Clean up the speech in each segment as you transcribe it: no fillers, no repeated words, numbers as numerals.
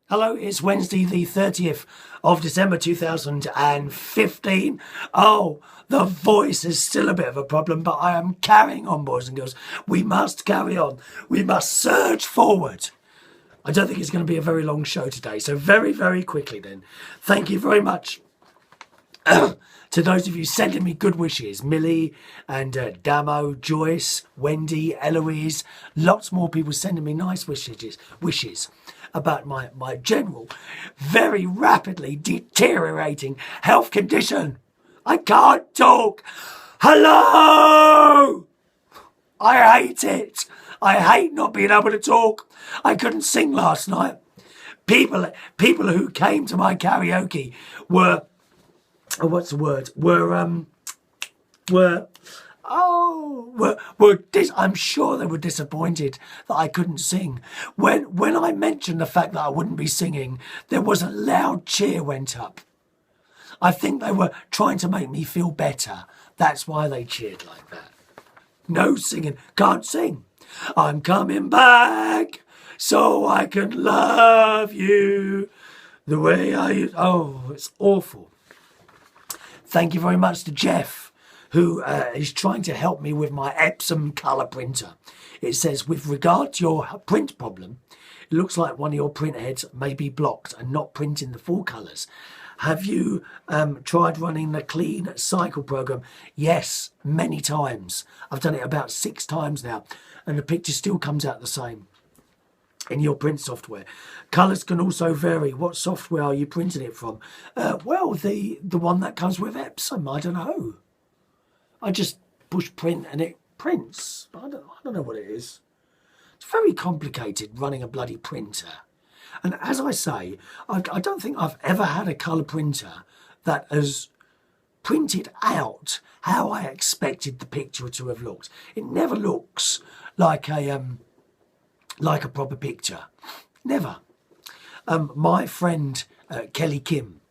Hello, it's Wednesday the 30th of December 2015. Oh, the voice is still a bit of a problem, but I am carrying on, boys and girls. We must carry on. We must surge forward. I don't think it's going to be a very long show today, so very, very quickly then. Thank you very much to those of you sending me good wishes. Millie and Damo, Joyce, Wendy, Eloise, lots more people sending me nice wishes about my general, very rapidly deteriorating health condition. I can't talk. Hello! I hate it. I hate not being able to talk. I couldn't sing last night. People who came to my karaoke were, I'm sure they were disappointed that I couldn't sing. When I mentioned the fact that I wouldn't be singing, there was a loud cheer went up. I think they were trying to make me feel better. That's why they cheered like that. No singing, can't sing. I'm coming back so I can love you the way I used. Oh, it's awful. Thank you very much to Jeff, who is trying to help me with my Epsom colour printer. It says, with regard to your print problem, it looks like one of your print heads may be blocked and not printing the full colours. Have you tried running the clean cycle program? Yes, many times. I've done it about 6 times now, and the picture still comes out the same in your print software. Colours can also vary. What software are you printing it from? Well, the one that comes with Epsom. I don't know. I just push print and it prints. I don't know what it is. It's very complicated running a bloody printer. And as I say, I don't think I've ever had a colour printer that has printed out how I expected the picture to have looked. It never looks like a proper picture. Never. My friend Kelly Kim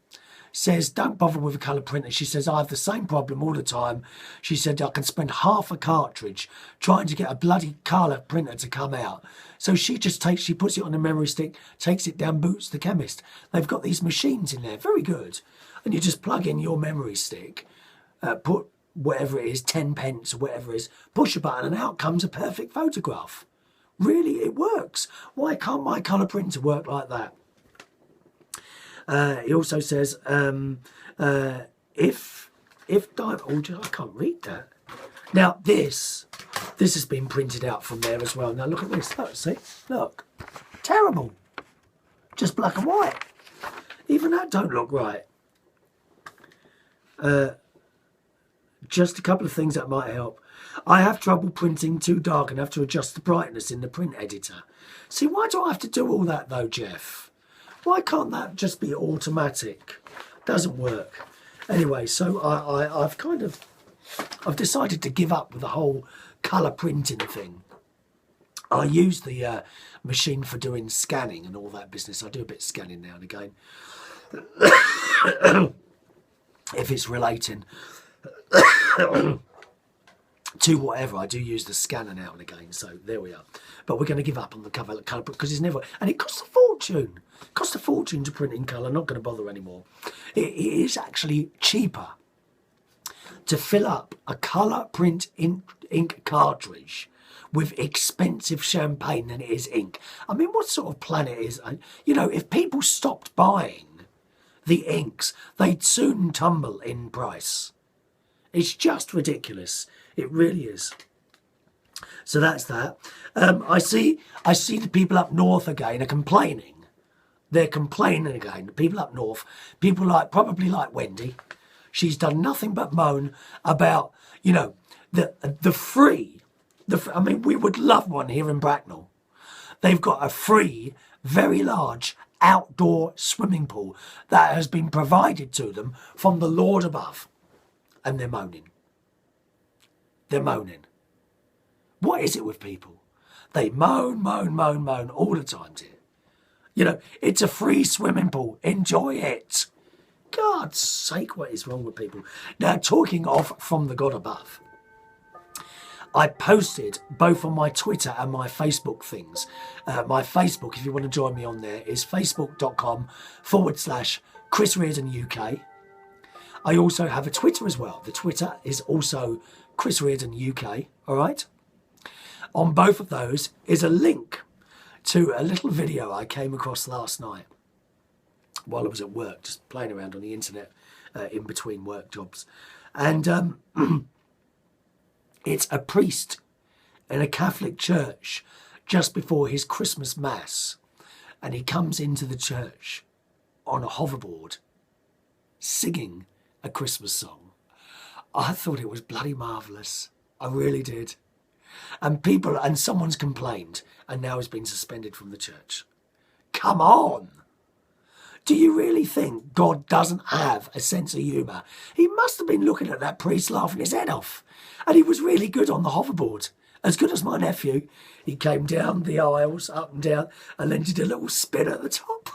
says, don't bother with a colour printer. She says, I have the same problem all the time. She said, I can spend half a cartridge trying to get a bloody colour printer to come out. So she puts it on a memory stick, takes it down, boots the chemist. They've got these machines in there, very good. And you just plug in your memory stick, put whatever it is, 10 pence or whatever it is, push a button and out comes a perfect photograph. Really, it works. Why can't my colour printer work like that? He also says, if I can't read that. Now this has been printed out from there as well. Now look at this. Look, see, look, terrible. Just black and white. Even that don't look right. Just a couple of things that might help. I have trouble printing too dark and have to adjust the brightness in the print editor. See, why do I have to do all that though, Jeff? Why can't that just be automatic? Doesn't work. Anyway, so I've decided to give up with the whole colour printing thing. I use the machine for doing scanning and all that business. I do a bit of scanning now and again. If it's relating to whatever, I do use the scanner now and again. So there we are. But we're going to give up on the colour because it's never, and it costs a fortune. It costs a fortune to print in colour. Not going to bother anymore. It is actually cheaper to fill up a colour print ink cartridge with expensive champagne than it is ink. I mean, what sort of planet is, you know, if people stopped buying the inks, they'd soon tumble in price. It's just ridiculous. It really is. So that's that. I see the people up north again are complaining. They're complaining again. The people up north, probably like Wendy. She's done nothing but moan about, you know, the free. I mean, we would love one here in Bracknell. They've got a free, very large outdoor swimming pool that has been provided to them from the Lord above. And they're moaning. They're moaning. What is it with people? They moan all the time, dear. You know, it's a free swimming pool. Enjoy it. God's sake, what is wrong with people? Now, talking of from the God above, I posted both on my Twitter and my Facebook things. My Facebook, if you want to join me on there, is facebook.com/Chris Reardon UK. I also have a Twitter as well. The Twitter is also Chris Reardon UK, all right? On both of those is a link to a little video I came across last night while I was at work, just playing around on the internet in between work jobs. And it's a priest in a Catholic church just before his Christmas Mass. And he comes into the church on a hoverboard singing a Christmas song. I thought it was bloody marvellous. I really did. And someone's complained and now has been suspended from the church. Come on! Do you really think God doesn't have a sense of humour? He must have been looking at that priest laughing his head off. And he was really good on the hoverboard. As good as my nephew. He came down the aisles, up and down, and then did a little spin at the top.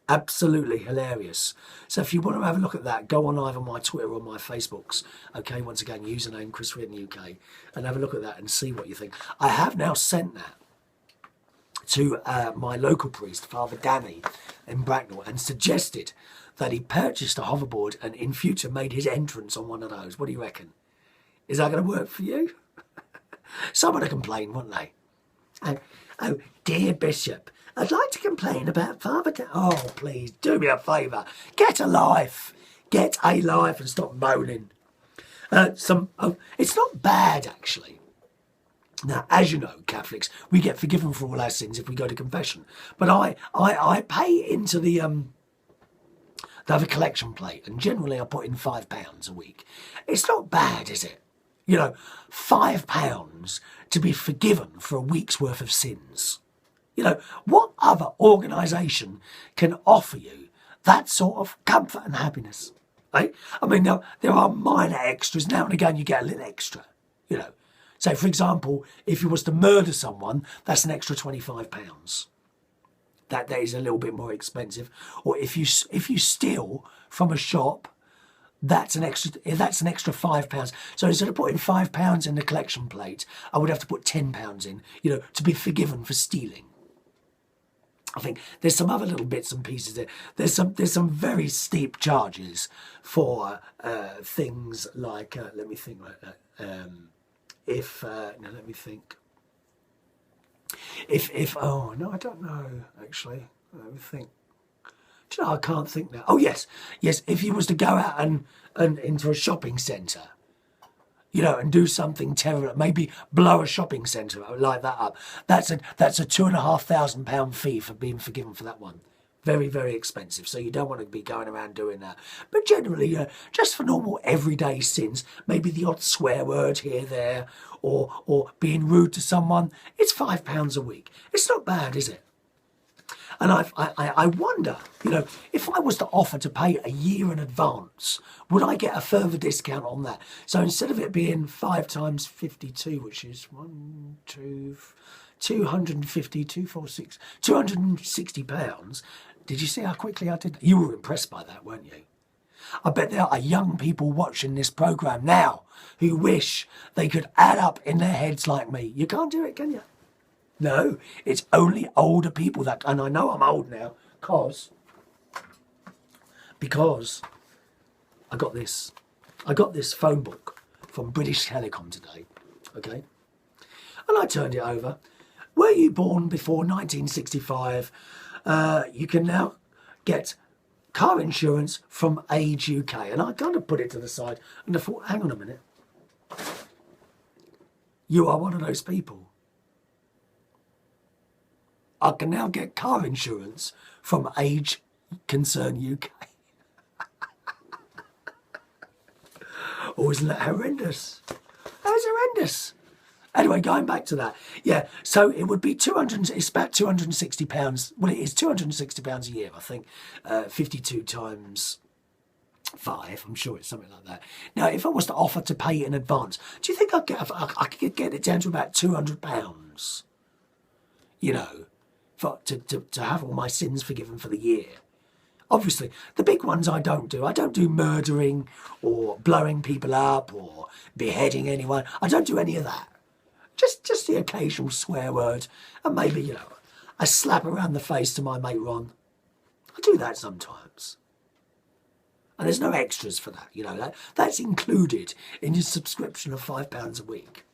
Absolutely hilarious. So if you want to have a look at that, go on either my Twitter or my Facebooks. Okay, once again, username Chris Reardon UK, and have a look at that and see what you think. I have now sent that to my local priest, Father Danny, in Bracknell, and suggested that he purchased a hoverboard and in future made his entrance on one of those. What do you reckon? Is that going to work for you? Someone would complain, wouldn't they? Oh, dear Bishop, I'd like to complain about Father Danny. Oh, please, do me a favour. Get a life. Get a life and stop moaning. It's not bad, actually. Now, as you know, Catholics, we get forgiven for all our sins if we go to confession. But I pay into the have a collection plate, and generally I put in £5 a week. It's not bad, is it? You know, £5 to be forgiven for a week's worth of sins. You know, what other organisation can offer you that sort of comfort and happiness? Right? I mean, now, there are minor extras. Now and again, you get a little extra, you know. So, for example, if you was to murder someone, that's an extra £25. That is a little bit more expensive. Or if you steal from a shop, that's an extra £5. So instead of putting £5 in the collection plate, I would have to put £10 in, you know, to be forgiven for stealing. I think there's some other little bits and pieces there. There's some very steep charges for things like let me think like that. Let me think. If oh no, I don't know actually. Let me think. Do you know, I can't think now. Oh yes. If you was to go out and into a shopping centre, you know, and do something terrible, maybe blow a shopping centre, light that up. That's a £2,500 fee for being forgiven for that one. Very, very expensive. So you don't want to be going around doing that. But generally, just for normal everyday sins, maybe the odd swear word here, there, or being rude to someone, it's £5 a week. It's not bad, is it? And I wonder, you know, if I was to offer to pay a year in advance, would I get a further discount on that? So instead of it being 5 times 52, which is 250, 246, £260. Did you see how quickly I did that? You were impressed by that, weren't you? I bet there are young people watching this programme now who wish they could add up in their heads like me. You can't do it, can you? No, it's only older people that, and I know I'm old now because I got this phone book from British Telecom today, okay? And I turned it over. Were you born before 1965? You can now get car insurance from Age UK. And I kind of put it to the side and I thought, hang on a minute. You are one of those people. I can now get car insurance from Age Concern UK. Oh, isn't that horrendous? That's horrendous. Anyway, going back to that, yeah. So it would be it's about £260. Well, it is £260 a year, I think. 52 times 5. I'm sure it's something like that. Now, if I was to offer to pay in advance, do you think I could get it down to about £200? You know, to have all my sins forgiven for the year. Obviously, the big ones I don't do. I don't do murdering or blowing people up or beheading anyone. I don't do any of that. Just the occasional swear word and maybe, you know, a slap around the face to my mate Ron. I do that sometimes. And there's no extras for that, you know. That's included in your subscription of £5 a week.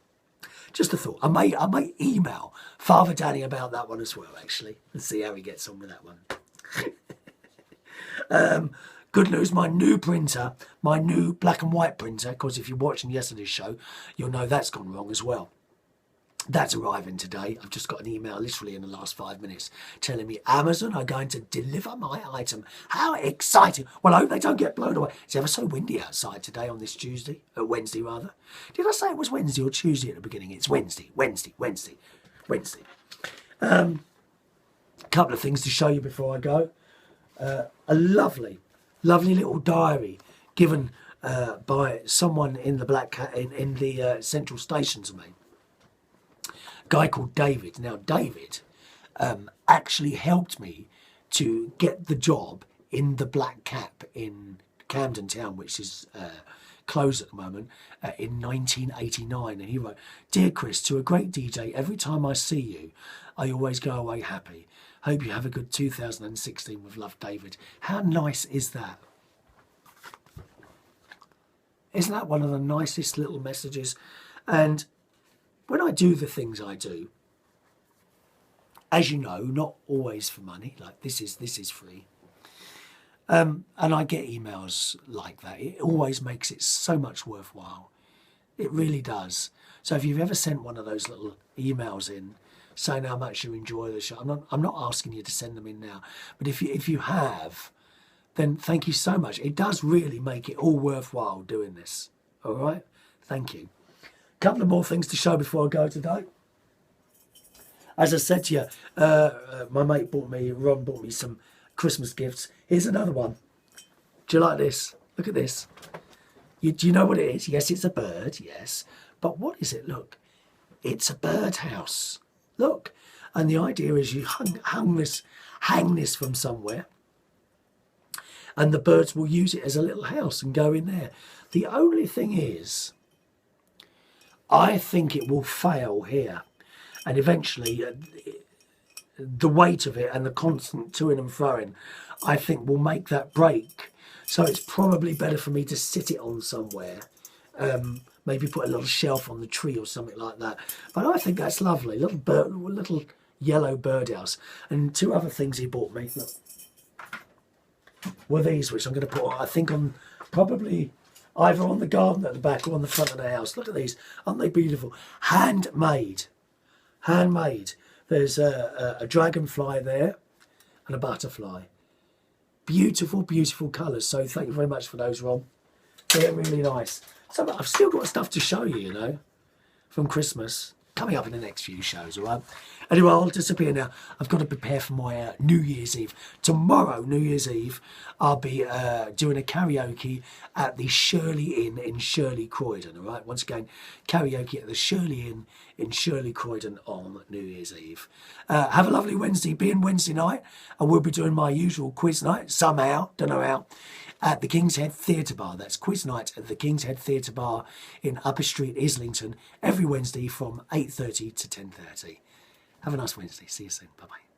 Just a thought. I may email Father Danny about that one as well, actually, and see how he gets on with that one. Good news, my new printer, my new black and white printer, because if you're watching yesterday's show, you'll know that's gone wrong as well. That's arriving today. I've just got an email literally in the last 5 minutes telling me Amazon are going to deliver my item. How exciting. Well, I hope they don't get blown away. It's ever so windy outside today on this Wednesday rather. Did I say it was Wednesday or Tuesday at the beginning? It's Wednesday. A couple of things to show you before I go. A lovely little diary given by someone in the Black Cat in the Central Station to me. Guy called David. Now, David actually helped me to get the job in the Black Cap in Camden Town, which is closed at the moment, in 1989. And he wrote, "Dear Chris, to a great DJ, every time I see you, I always go away happy. Hope you have a good 2016 with love, David." How nice is that? Isn't that one of the nicest little messages? And when I do the things I do, as you know, not always for money, like this is free. And I get emails like that. It always makes it so much worthwhile. It really does. So if you've ever sent one of those little emails in saying how much you enjoy the show, I'm not asking you to send them in now, but if you have, then thank you so much. It does really make it all worthwhile doing this. All right? Thank you. Couple of more things to show before I go today. As I said to you, my mate Ron bought me some Christmas gifts. Here's another one. Do you like this? Look at this. Do you know what it is? Yes, it's a bird, yes. But what is it? Look, it's a birdhouse. Look. And the idea is you hang this from somewhere, and the birds will use it as a little house and go in there. The only thing is, I think it will fail here, and eventually the weight of it and the constant toing and froing, I think, will make that break. So it's probably better for me to sit it on somewhere, maybe put a little shelf on the tree or something like that. But I think that's lovely, little yellow birdhouse. And two other things he bought me, look, were these, which I'm going to put, I think, on probably either on the garden at the back or on the front of the house. Look at these. Aren't they beautiful? Handmade. There's a dragonfly there and a butterfly. Beautiful, beautiful colours. So thank you very much for those, Ron. They're really nice. So I've still got stuff to show you, you know, from Christmas. Coming up in the next few shows, all right? Anyway, I'll disappear now. I've got to prepare for my New Year's Eve. Tomorrow, New Year's Eve, I'll be doing a karaoke at the Shirley Inn in Shirley Croydon, all right? Once again, karaoke at the Shirley Inn in Shirley Croydon on New Year's Eve. Have a lovely Wednesday, being Wednesday night, and we'll be doing my usual quiz night, somehow, don't know how, at the King's Head Theatre Bar. That's quiz night at the King's Head Theatre Bar in Upper Street, Islington, every Wednesday from 8:30 to 10:30. Have a nice Wednesday. See you soon. Bye-bye.